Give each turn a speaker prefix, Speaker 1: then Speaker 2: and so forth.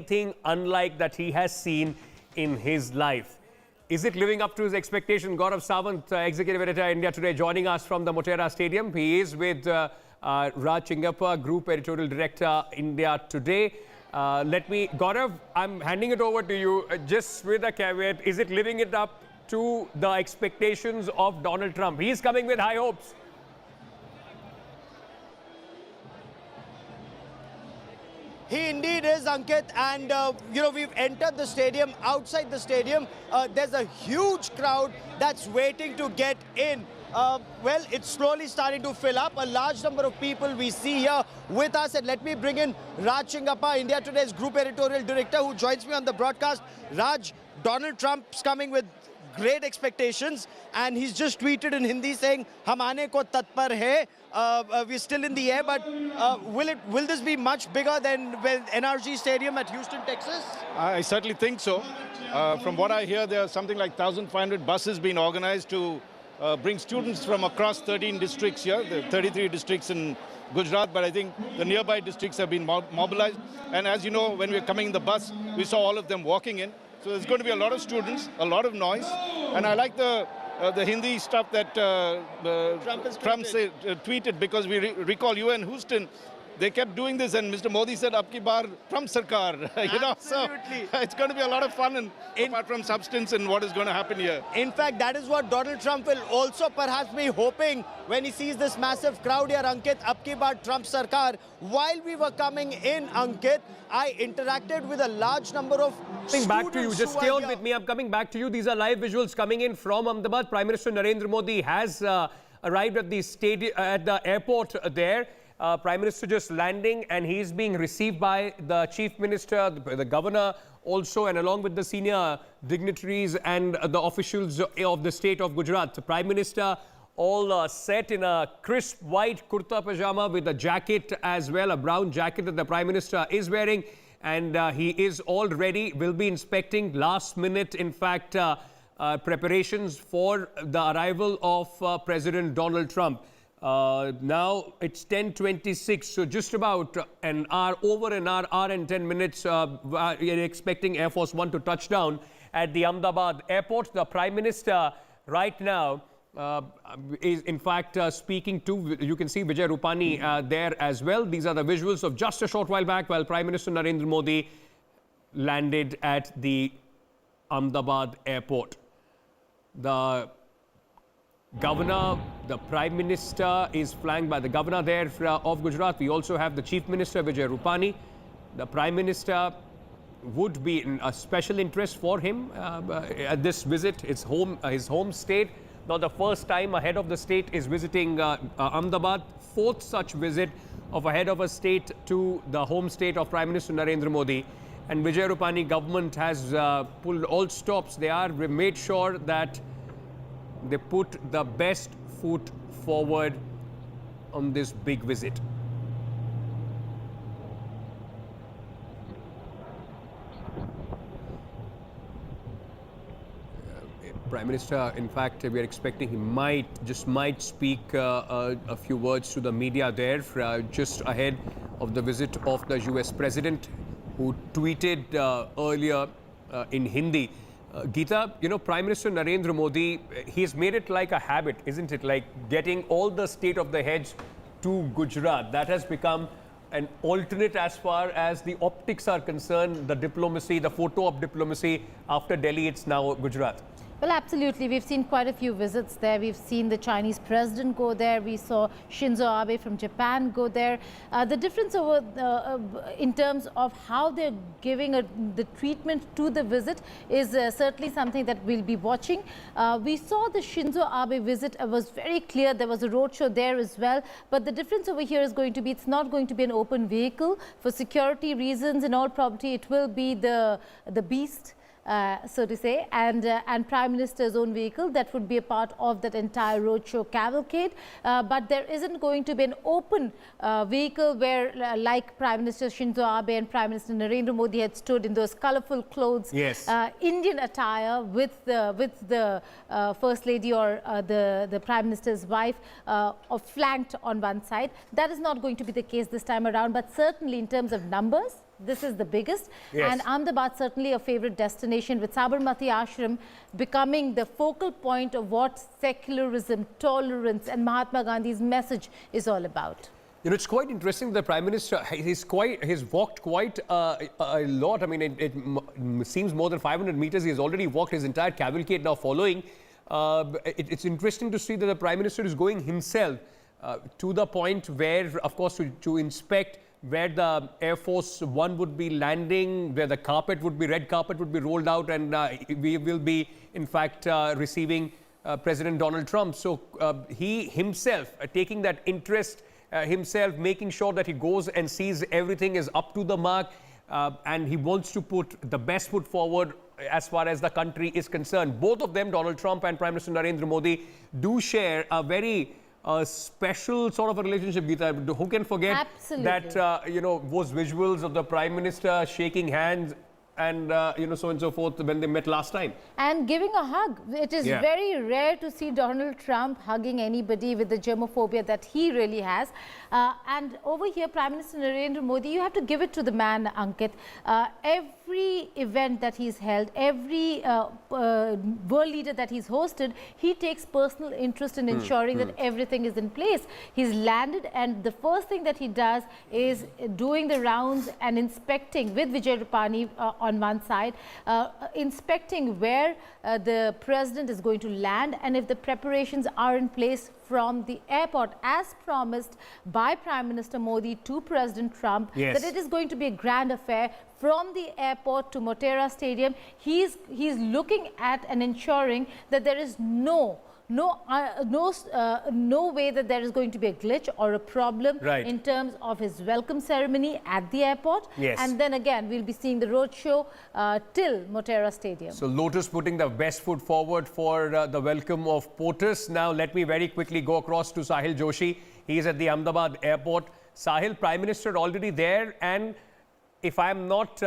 Speaker 1: anything unlike that he has seen in his life. Is it living up to his expectation? Gaurav Sawant, Executive Editor, India Today, joining us from the Motera Stadium. He is with Raj Chingappa, Group Editorial Director, India Today. Gaurav, I'm handing it over to you just with a caveat. Is it living it up to the expectations of Donald Trump? He's coming with high hopes.
Speaker 2: He indeed is, Ankit, and we've entered the stadium. Outside the stadium, there's a huge crowd that's waiting to get in. Well, it's slowly starting to fill up. A large number of people we see here with us, and let me bring in Raj Chingappa, India Today's Group Editorial Director, who joins me on the broadcast. Raj, Donald Trump's coming with great expectations, and he's just tweeted in Hindi saying, "Hum aane ko tatpar hai." We're still in the air, but will this be much bigger than NRG Stadium at Houston, Texas?
Speaker 3: I certainly think so. From what I hear, there are something like 1,500 buses being organized to bring students from across 13 districts here, the 33 districts in Gujarat, but I think the nearby districts have been mobilized. And as you know, when we were coming in the bus, we saw all of them walking in. So there's going to be a lot of students, a lot of noise. And I like the Hindi stuff that Trump tweeted, because we recall you in Houston, they kept doing this, and Mr. Modi said, "Ab ki baar Trump sarkar." So it's going to be a lot of fun, and apart from substance and what is going to happen here.
Speaker 2: In fact, that is what Donald Trump will also perhaps be hoping when he sees this massive crowd here, Ankit. Ab ki baar Trump sarkar. While we were coming in, Ankit, I interacted with a large number of
Speaker 1: Coming back to you, just stay on with me. I'm coming back to you. These are live visuals coming in from Ahmedabad. Prime Minister Narendra Modi has arrived at the stadium, at the airport there. Prime Minister just landing, and he's being received by the Chief Minister, the Governor also, and along with the senior dignitaries and the officials of the state of Gujarat. The Prime Minister all set in a crisp white kurta pajama with a jacket as well, a brown jacket that the Prime Minister is wearing. And he is all ready, will be inspecting last minute, in fact, preparations for the arrival of President Donald Trump. Now it's 10:26, so just about an hour, over an hour and 10 minutes, we're expecting Air Force One to touch down at the Ahmedabad airport. The Prime Minister right now is in fact speaking to, you can see Vijay Rupani there as well. These are the visuals of just a short while back while Prime Minister Narendra Modi landed at the Ahmedabad airport. The Governor, the Prime Minister is flanked by the Governor there of Gujarat. We also have the Chief Minister Vijay Rupani. The Prime Minister would be a special interest for him at this visit. It's his home state. Now the first time a head of the state is visiting Ahmedabad, fourth such visit of a head of a state to the home state of Prime Minister Narendra Modi. And Vijay Rupani government has pulled all stops. They are made sure that they put the best foot forward on this big visit. Prime Minister, in fact, we are expecting he might speak a few words to the media there just ahead of the visit of the US President, who tweeted earlier in Hindi. Geeta, you know, Prime Minister Narendra Modi, he's made it like a habit, isn't it? Like getting all the state of the heads to Gujarat. That has become an alternate as far as the optics are concerned, the diplomacy, the photo op diplomacy. After Delhi, it's now Gujarat.
Speaker 4: Well, absolutely. We've seen quite a few visits there. We've seen the Chinese president go there. We saw Shinzo Abe from Japan go there. The difference over in terms of how they're giving the treatment to the visit is certainly something that we'll be watching. We saw the Shinzo Abe visit. It was very clear. There was a roadshow there as well. But the difference over here is going to be, it's not going to be an open vehicle. For security reasons, in all probability, it will be the beast, so to say, and Prime Minister's own vehicle that would be a part of that entire roadshow cavalcade. But there isn't going to be an open vehicle where, like Prime Minister Shinzo Abe and Prime Minister Narendra Modi had stood in those colorful clothes,
Speaker 1: yes,
Speaker 4: Indian attire with the First Lady or the Prime Minister's wife flanked on one side. That is not going to be the case this time around, but certainly in terms of numbers, this is the biggest.
Speaker 1: Yes.
Speaker 4: And Ahmedabad certainly a favorite destination, with Sabarmati Ashram becoming the focal point of what secularism, tolerance and Mahatma Gandhi's message is all about.
Speaker 1: You know, it's quite interesting. The Prime Minister, he's walked quite a lot. I mean, it seems more than 500 meters. He has already walked, his entire cavalcade now following. It's interesting to see that the Prime Minister is going himself to the point where, of course, to inspect where the Air Force One would be landing, where the red carpet would be rolled out, and we will be, in fact, receiving President Donald Trump. So he himself taking that interest, himself making sure that he goes and sees everything is up to the mark, and he wants to put the best foot forward as far as the country is concerned. Both of them, Donald Trump and Prime Minister Narendra Modi, do share a very special sort of a relationship, Geeta. Who can forget
Speaker 4: Absolutely.
Speaker 1: that, you know, those visuals of the Prime Minister shaking hands and, you know, so on and so forth when they met last time.
Speaker 4: And giving a hug. It is very rare to see Donald Trump hugging anybody with the germophobia that he really has. And over here, Prime Minister Narendra Modi, you have to give it to the man, Ankit. Every event that he's held, every world leader that he's hosted, he takes personal interest in ensuring that everything is in place. He's landed, and the first thing that he does is doing the rounds and inspecting with Vijay Rupani on one side, inspecting where the president is going to land and if the preparations are in place from the airport, as promised by Prime Minister Modi to President Trump, that it is going to be a grand affair. From the airport to Motera Stadium, he's looking at and ensuring that there is no way that there is going to be a glitch or a problem in terms of his welcome ceremony at the airport. And then again, we'll be seeing the roadshow till Motera Stadium.
Speaker 1: So Lotus putting the best foot forward for the welcome of POTUS. Now let me very quickly go across to Sahil Joshi. He is at the Ahmedabad airport. Sahil, Prime Minister already there, and if I'm not,